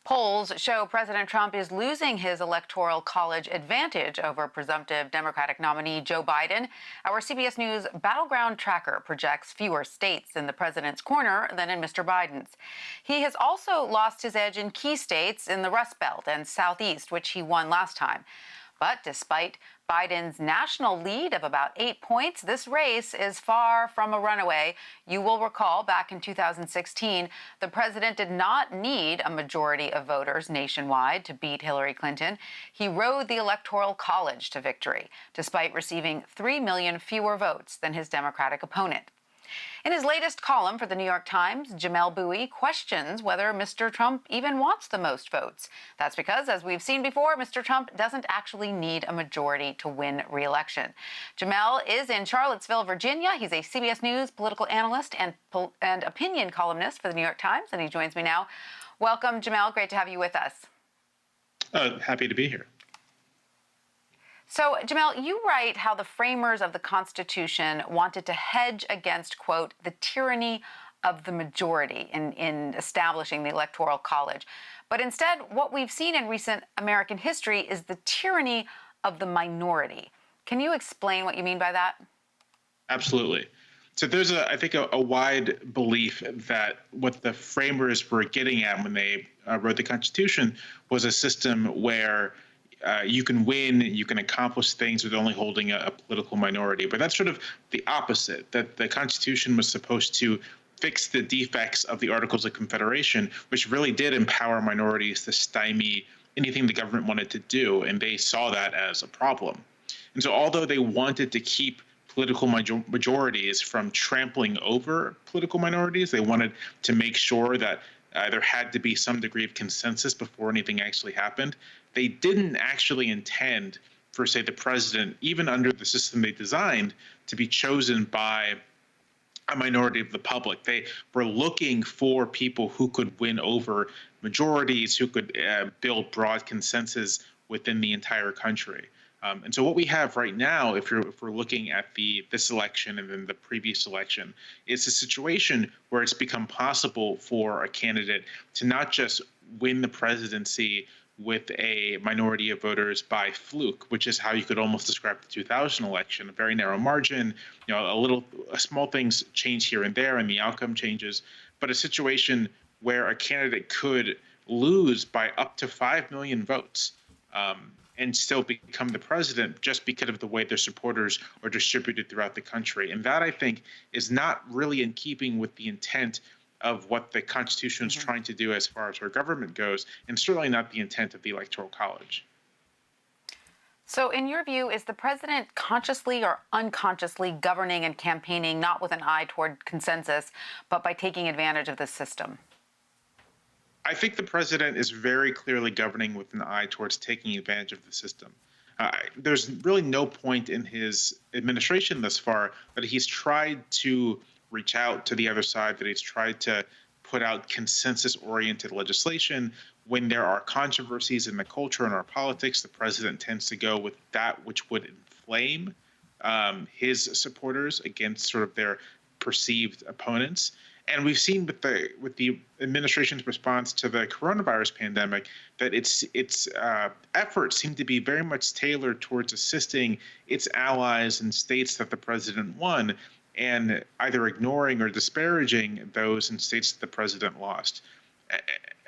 Polls show President Trump is losing his Electoral College advantage over presumptive Democratic nominee Joe Biden. Our CBS News Battleground Tracker projects fewer states in the president's corner than in Mr. Biden's. He has also lost his edge in key states in the Rust Belt and Southeast, which he won last time. But despite Biden's national lead of about 8 points, this race is far from a runaway. You will recall back in 2016, the president did not need a majority of voters nationwide to beat Hillary Clinton. He rode the Electoral College to victory, despite receiving 3 million fewer votes than his Democratic opponent. In his latest column for the New York Times, Jamelle Bouie questions whether Mr. Trump even wants the most votes. That's because, as we've seen before, Mr. Trump doesn't actually need a majority to win re-election. Jamelle is in Charlottesville, Virginia. He's a CBS News political analyst and opinion columnist for the New York Times, and he joins me now. Welcome, Jamelle. Great to have you with us. Happy to be here. So, Jamelle, you write how the framers of the Constitution wanted to hedge against, quote, the tyranny of the majority in establishing the Electoral College. But instead, what we've seen in recent American history is the tyranny of the minority. Can you explain what you mean by that? Absolutely. So there's, I think, a wide belief that what the framers were getting at when they wrote the Constitution was a system where you can win, you can accomplish things with only holding a political minority. But that's sort of the opposite, that the Constitution was supposed to fix the defects of the Articles of Confederation, which really did empower minorities to stymie anything the government wanted to do, and they saw that as a problem. And so although they wanted to keep political majorities from trampling over political minorities, they wanted to make sure that there had to be some degree of consensus before anything actually happened. They didn't actually intend for, say, the president, even under the system they designed, to be chosen by a minority of the public. They were looking for people who could win over majorities, who could build broad consensus within the entire country. And so what we have right now, if we're looking at this election and then the previous election, is a situation where it's become possible for a candidate to not just win the presidency with a minority of voters by fluke, which is how you could almost describe the 2000 election, a very narrow margin, small things change here and there and the outcome changes, but a situation where a candidate could lose by up to 5 million votes and still become the president just because of the way their supporters are distributed throughout the country. And that, I think, is not really in keeping with the intent of what the Constitution is trying to do as far as our government goes, and certainly not the intent of the Electoral College. So in your view, is the president consciously or unconsciously governing and campaigning not with an eye toward consensus, but by taking advantage of this system? I think the president is very clearly governing with an eye towards taking advantage of the system. There's really no point in his administration thus far that he's tried to reach out to the other side, that he's tried to put out consensus-oriented legislation. When there are controversies in the culture and our politics, the president tends to go with that which would inflame his supporters against sort of their perceived opponents. And we've seen with the administration's response to the coronavirus pandemic that its efforts seem to be very much tailored towards assisting its allies in states that the president won, and either ignoring or disparaging those in states that the president lost.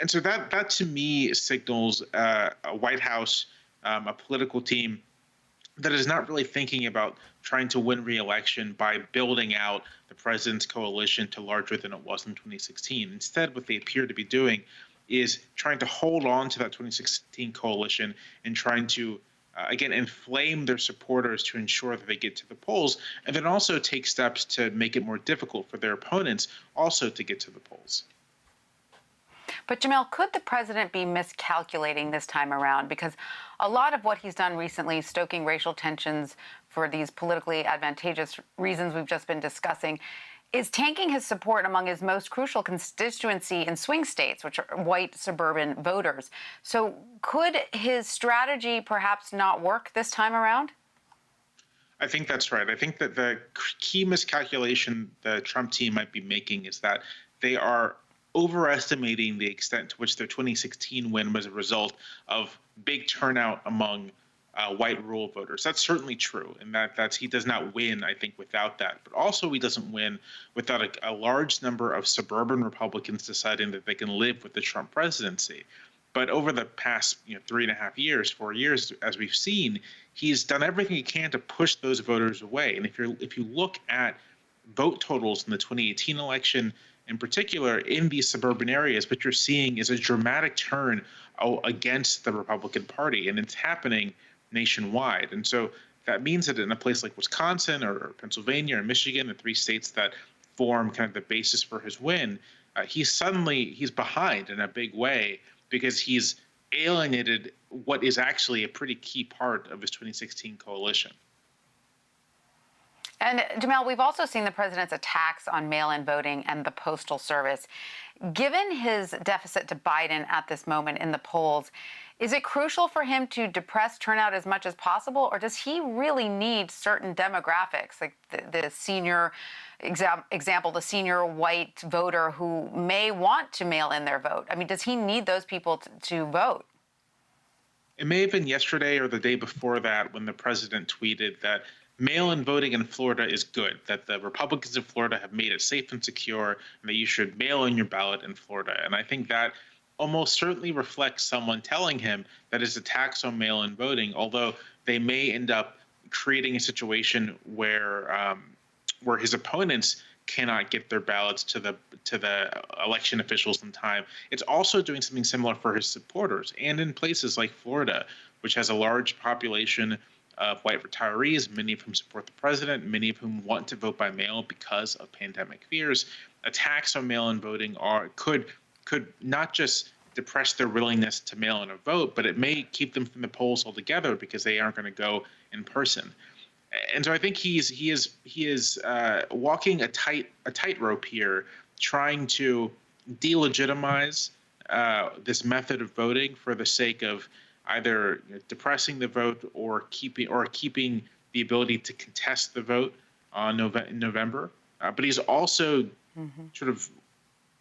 And so that to me signals a White House, a political team that is not really thinking about trying to win re-election by building out the president's coalition to larger than it was in 2016. Instead, what they appear to be doing is trying to hold on to that 2016 coalition and trying to again, inflame their supporters to ensure that they get to the polls, and then also take steps to make it more difficult for their opponents also to get to the polls. But Jamelle, could the president be miscalculating this time around? Because a lot of what he's done recently, stoking racial tensions for these politically advantageous reasons we've just been discussing, is tanking his support among his most crucial constituency in swing states, which are white suburban voters. So could his strategy perhaps not work this time around? I think that's right. I think that the key miscalculation the Trump team might be making is that they are overestimating the extent to which their 2016 win was a result of big turnout among white rural voters. That's certainly true, and that's he does not win, I think, without that. But also, he doesn't win without a large number of suburban Republicans deciding that they can live with the Trump presidency. But over the past 3.5 years, 4 years, as we've seen, he's done everything he can to push those voters away. And if you look at vote totals in the 2018 election, in particular in these suburban areas, what you're seeing is a dramatic turn against the Republican Party, and it's happening nationwide. And so that means that in a place like Wisconsin or Pennsylvania or Michigan, the three states that form kind of the basis for his win, he's behind in a big way because he's alienated what is actually a pretty key part of his 2016 coalition. And Jamelle, we've also seen the president's attacks on mail-in voting and the Postal Service. Given his deficit to Biden at this moment in the polls, is it crucial for him to depress turnout as much as possible, or does he really need certain demographics, like the senior example, the senior white voter who may want to mail in their vote? I mean, does he need those people to vote? It may have been yesterday or the day before that when the president tweeted that mail-in voting in Florida is good, that the Republicans in Florida have made it safe and secure, and that you should mail in your ballot in Florida. And I think that almost certainly reflects someone telling him that his attacks on mail-in voting, although they may end up creating a situation where his opponents cannot get their ballots to the election officials in time, it's also doing something similar for his supporters. And in places like Florida, which has a large population of white retirees, many of whom support the president, many of whom want to vote by mail because of pandemic fears, attacks on mail-in voting could not just depress their willingness to mail in a vote, but it may keep them from the polls altogether because they aren't going to go in person. And so I think he is walking a tightrope here, trying to delegitimize this method of voting for the sake of either depressing the vote or keeping the ability to contest the vote in November. But he's also sort of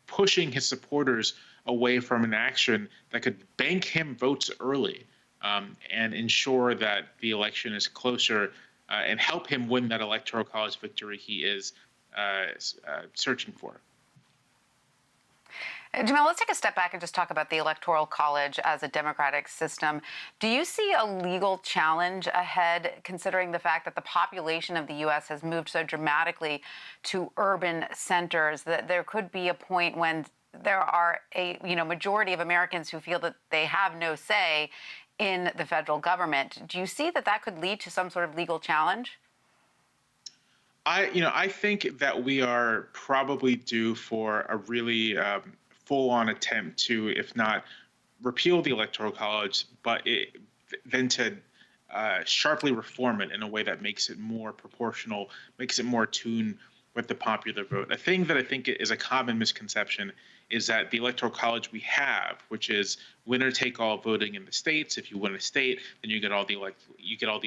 pushing his supporters away from an action that could bank him votes early and ensure that the election is closer and help him win that Electoral College victory he is searching for. Jamelle, let's take a step back and just talk about the Electoral College as a democratic system. Do you see a legal challenge ahead, considering the fact that the population of the U.S. has moved so dramatically to urban centers, that there could be a point when there are a majority of Americans who feel that they have no say in the federal government? Do you see that could lead to some sort of legal challenge? I think that we are probably due for a really full-on attempt to, if not repeal the Electoral College, but then to sharply reform it in a way that makes it more proportional, makes it more attuned with the popular vote. A thing that I think is a common misconception is that the Electoral College we have, which is winner-take-all voting in the states. If you win a state, then you get all the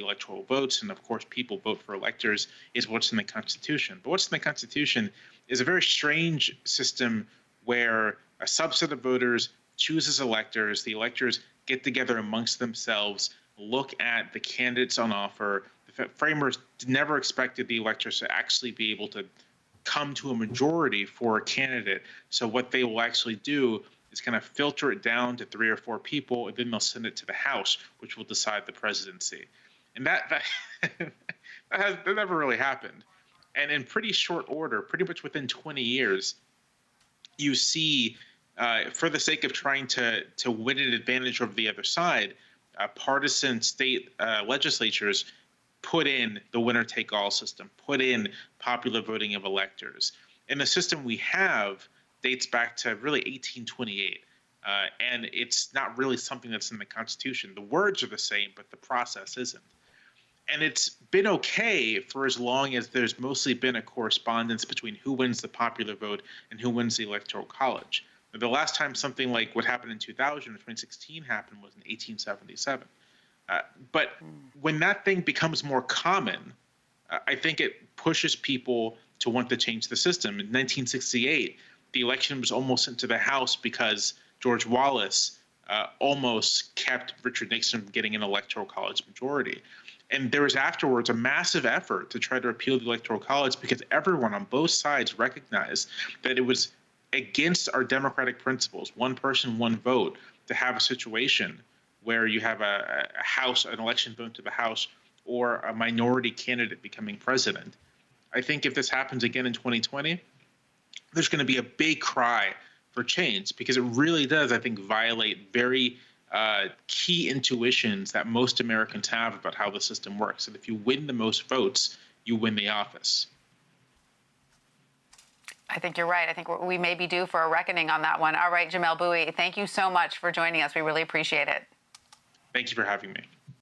electoral votes, and of course, people vote for electors. Is what's in the Constitution. But what's in the Constitution is a very strange system where a subset of voters chooses electors. The electors get together amongst themselves, look at the candidates on offer. The framers never expected the electors to actually be able to come to a majority for a candidate. So what they will actually do is kind of filter it down to 3 or 4 people, and then they'll send it to the House, which will decide the presidency. And that never really happened. And in pretty short order, pretty much within 20 years, you see, for the sake of trying to win an advantage over the other side, partisan state legislatures put in the winner-take-all system, put in popular voting of electors. And the system we have dates back to really 1828. And it's not really something that's in the Constitution. The words are the same, but the process isn't. And it's been okay for as long as there's mostly been a correspondence between who wins the popular vote and who wins the Electoral College. The last time something like what happened in 2000 or 2016 happened was in 1877. But when that thing becomes more common, I think it pushes people to want to change the system. In 1968, the election was almost sent to the House because George Wallace almost kept Richard Nixon from getting an Electoral College majority. And there was afterwards a massive effort to try to repeal the Electoral College because everyone on both sides recognized that it was against our democratic principles, one person, one vote, to have a situation where you have a House, an election vote to the House, or a minority candidate becoming president. I think if this happens again in 2020, there's going to be a big cry for change because it really does, I think, violate very key intuitions that most Americans have about how the system works. And if you win the most votes, you win the office. I think you're right. I think we may be due for a reckoning on that one. All right, Jamelle Bouie, thank you so much for joining us. We really appreciate it. Thank you for having me.